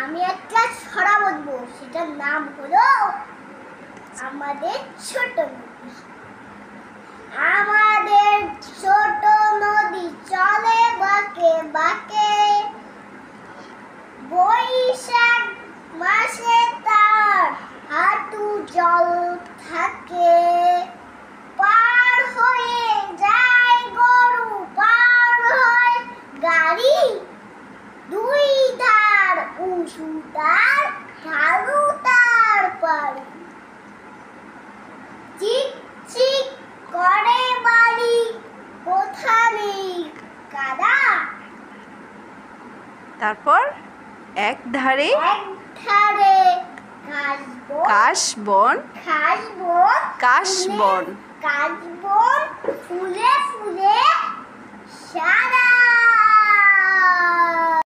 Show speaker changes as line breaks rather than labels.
আমি একটা ছড়া বলবো, সেটার নাম হলো আমাদের ছোট নদী। আমাদের ছোট নদী চলে বাঁকে বাঁকে, বৈশাখ মাসে তার হাঁটু জল থাকে। পার হয়ে যায় গরু, পার হয় গাড়ি, দুই ধার উঁচু তার, ঢালু তার পাড়ি। চিক চিক করে বাড়ি, কোথা নেই কাদা।
তারপর এক ধারে
কাশবন, কাশবন ফুলে ফুলে সারা